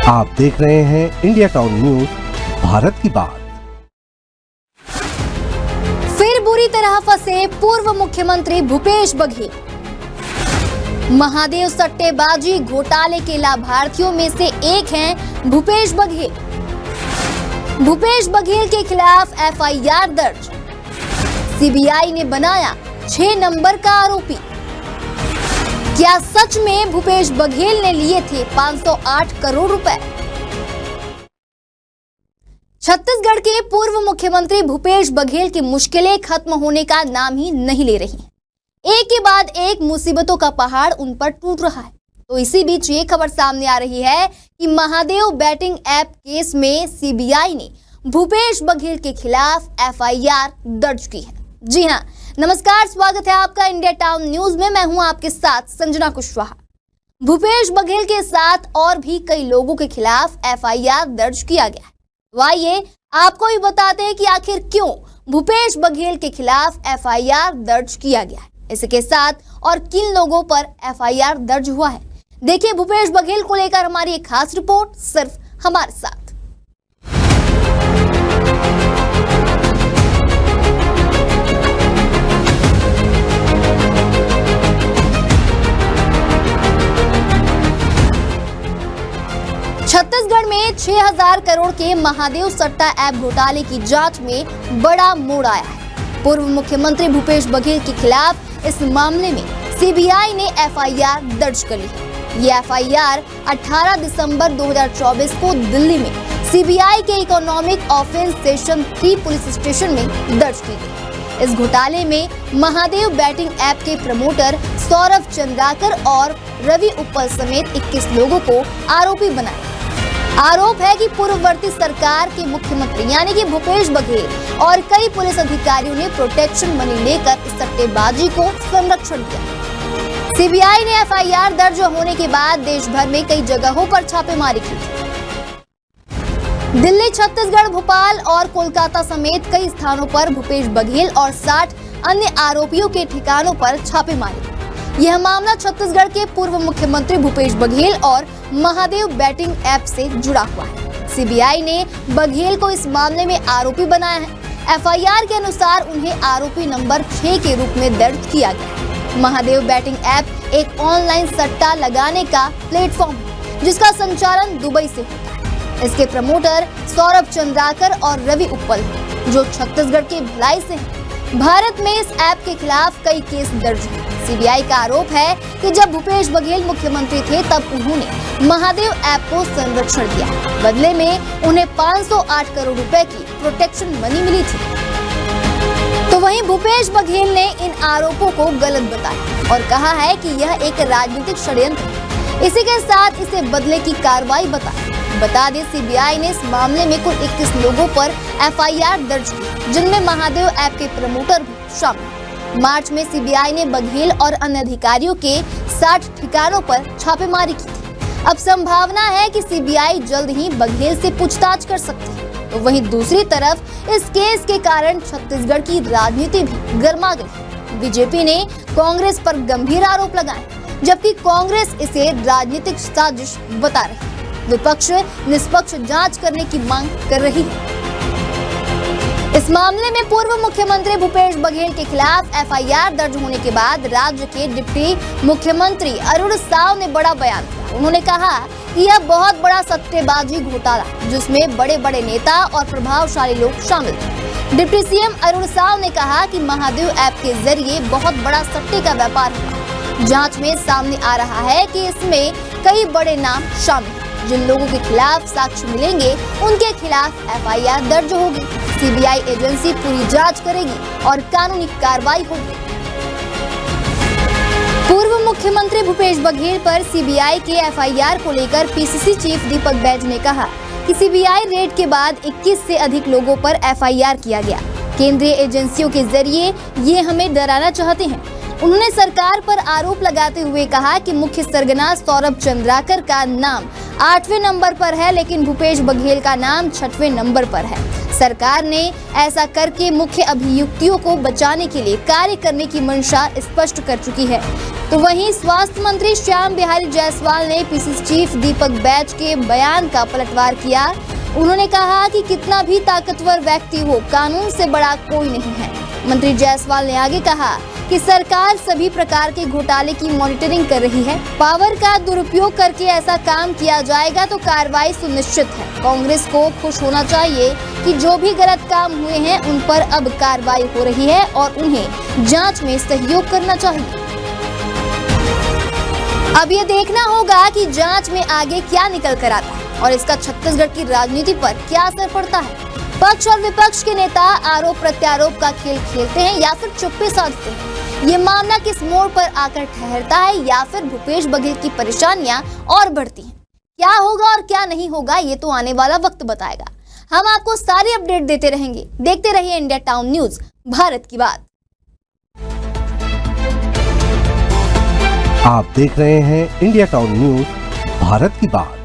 आप देख रहे हैं इंडिया टाउन न्यूज, भारत की बात। फिर बुरी तरह फंसे पूर्व मुख्यमंत्री भूपेश बघेल। महादेव सट्टेबाजी घोटाले के लाभार्थियों में से एक हैं भूपेश बघेल। भूपेश बघेल के खिलाफ एफआईआर दर्ज। सीबीआई ने बनाया 6 नंबर का आरोपी। क्या सच में भूपेश बघेल ने लिए थे 508 करोड़ रुपए? छत्तीसगढ़ के पूर्व मुख्यमंत्री भूपेश बघेल की मुश्किलें खत्म होने का नाम ही नहीं ले रही। एक के बाद एक मुसीबतों का पहाड़ उन पर टूट रहा है। तो इसी बीच ये खबर सामने आ रही है कि महादेव बैटिंग ऐप केस में सीबीआई ने भूपेश बघेल के खिलाफ एफआईआर दर्ज की है। जी हां, नमस्कार, स्वागत है आपका इंडिया टाउन न्यूज में। मैं हूं आपके साथ संजना कुशवाहा। भूपेश बघेल के साथ और भी कई लोगों के खिलाफ एफआईआर दर्ज किया गया है। तो आइए आपको भी बताते हैं कि आखिर क्यों भूपेश बघेल के खिलाफ एफआईआर दर्ज किया गया है, इसके साथ और किन लोगों पर एफआईआर दर्ज हुआ है। देखिए भूपेश बघेल को लेकर हमारी एक खास रिपोर्ट सिर्फ हमारे साथ। छत्तीसगढ़ में 6000 करोड़ के महादेव सट्टा ऐप घोटाले की जांच में बड़ा मोड़ आया है। पूर्व मुख्यमंत्री भूपेश बघेल के खिलाफ इस मामले में सीबीआई ने एफआईआर दर्ज कर ली है। ये एफआईआर 18 दिसंबर 2024 को दिल्ली में सीबीआई के economic offence section 3 police station में दर्ज की गई। इस घोटाले में महादेव बैटिंग ऐप के प्रमोटर सौरभ चंद्राकर और रवि उप्पल समेत 21 लोगों को आरोपी बनाया। आरोप है कि पूर्ववर्ती सरकार के मुख्यमंत्री यानी कि भूपेश बघेल और कई पुलिस अधिकारियों ने प्रोटेक्शन मनी लेकर इस सट्टेबाजी को संरक्षण दिया। सीबीआई ने एफआईआर दर्ज होने के बाद देश भर में कई जगहों पर छापेमारी की थी। दिल्ली, छत्तीसगढ़, भोपाल और कोलकाता समेत कई स्थानों पर भूपेश बघेल और 60 अन्य आरोपियों के ठिकानों पर छापेमारी। यह मामला छत्तीसगढ़ के पूर्व मुख्यमंत्री भूपेश बघेल और महादेव बैटिंग ऐप से जुड़ा हुआ है। सीबीआई ने बघेल को इस मामले में आरोपी बनाया है। एफआईआर के अनुसार उन्हें आरोपी नंबर 6 के रूप में दर्ज किया गया। महादेव बैटिंग ऐप एक ऑनलाइन सट्टा लगाने का प्लेटफॉर्म है जिसका संचालन दुबई से होता है। इसके प्रमोटर सौरभ चंद्राकर और रवि उप्पल जो छत्तीसगढ़ के भिलाई से हैं। भारत में इस ऐप के खिलाफ कई केस दर्ज हैं। सीबीआई का आरोप है कि जब भूपेश बघेल मुख्यमंत्री थे तब उन्होंने महादेव ऐप को संरक्षण दिया। बदले में उन्हें 508 करोड़ रुपए की प्रोटेक्शन मनी मिली थी। तो वहीं भूपेश बघेल ने इन आरोपों को गलत बताया और कहा है कि यह एक राजनीतिक षड्यंत्र है। इसी के साथ इसे बदले की कार्रवाई बता दें, सीबीआई ने इस मामले में कुल 21 लोगों पर एफआईआर दर्ज की, जिनमें महादेव ऐप के प्रमोटर भी शामिल। मार्च में सीबीआई ने बघेल और अन्य अधिकारियों के 60 ठिकानों पर छापेमारी की थी। अब संभावना है कि सीबीआई जल्द ही बघेल से पूछताछ कर सकती है। तो वहीं दूसरी तरफ इस केस के कारण छत्तीसगढ़ की राजनीति भी गर्मा गई। बीजेपी ने कांग्रेस पर गंभीर आरोप लगाए, जबकि कांग्रेस इसे राजनीतिक साजिश बता रही है। विपक्ष निष्पक्ष जांच करने की मांग कर रही है। इस मामले में पूर्व मुख्यमंत्री भूपेश बघेल के खिलाफ एफआईआर दर्ज होने के बाद राज्य के डिप्टी मुख्यमंत्री अरुण साव ने बड़ा बयान दिया। उन्होंने कहा कि यह बहुत बड़ा सट्टेबाजी घोटाला जिसमें बड़े बड़े नेता और प्रभावशाली लोग शामिल थे। डिप्टी सीएम अरुण साव ने कहा कि महादेव ऐप के जरिए बहुत बड़ा सट्टे का व्यापार हुआ। जांच में सामने आ रहा है कि इसमें कई बड़े नाम शामिल। जिन लोगों के खिलाफ साक्ष्य मिलेंगे उनके खिलाफ एफआईआर दर्ज होगी। सीबीआई एजेंसी पूरी जांच करेगी और कानूनी कार्रवाई होगी। पूर्व मुख्यमंत्री भूपेश बघेल पर सीबीआई के एफआईआर को लेकर पीसीसी चीफ दीपक बैज ने कहा कि सीबीआई रेड के बाद 21 से अधिक लोगों पर एफआईआर किया गया। केंद्रीय एजेंसियों के जरिए ये हमें डराना चाहते हैं। उन्होंने सरकार पर आरोप लगाते हुए कहा कि मुख्य सरगना सौरभ चंद्राकर का नाम 8वें नंबर पर है, लेकिन भूपेश बघेल का नाम 6वें नंबर पर है। सरकार ने ऐसा करके मुख्य अभियुक्तियों को बचाने के लिए कार्य करने की मंशा स्पष्ट कर चुकी है। तो वहीं स्वास्थ्य मंत्री श्याम बिहारी जायसवाल ने पीसीसी चीफ दीपक बैज के बयान का पलटवार किया। उन्होंने कहा कि कितना भी ताकतवर व्यक्ति हो, कानून से बड़ा कोई नहीं है। मंत्री जायसवाल ने आगे कहा कि सरकार सभी प्रकार के घोटाले की मॉनिटरिंग कर रही है। पावर का दुरुपयोग करके ऐसा काम किया जाएगा तो कार्रवाई सुनिश्चित है। कांग्रेस को खुश होना चाहिए कि जो भी गलत काम हुए हैं उन पर अब कार्रवाई हो रही है और उन्हें जांच में सहयोग करना चाहिए। अब ये देखना होगा कि जांच में आगे क्या निकल कर आता है और इसका छत्तीसगढ़ की राजनीति पर क्या असर पड़ता है। पक्ष और विपक्ष के नेता आरोप प्रत्यारोप का खेल खेलते हैं या फिर चुप्पी साधते हैं। ये मामला किस मोड़ पर आकर ठहरता है या फिर भूपेश बघेल की परेशानियां और बढ़ती हैं। क्या होगा और क्या नहीं होगा, ये तो आने वाला वक्त बताएगा। हम आपको सारी अपडेट देते रहेंगे। देखते रहिए इंडिया टाउन न्यूज, भारत की बात। आप देख रहे हैं इंडिया टाउन न्यूज, भारत की बात।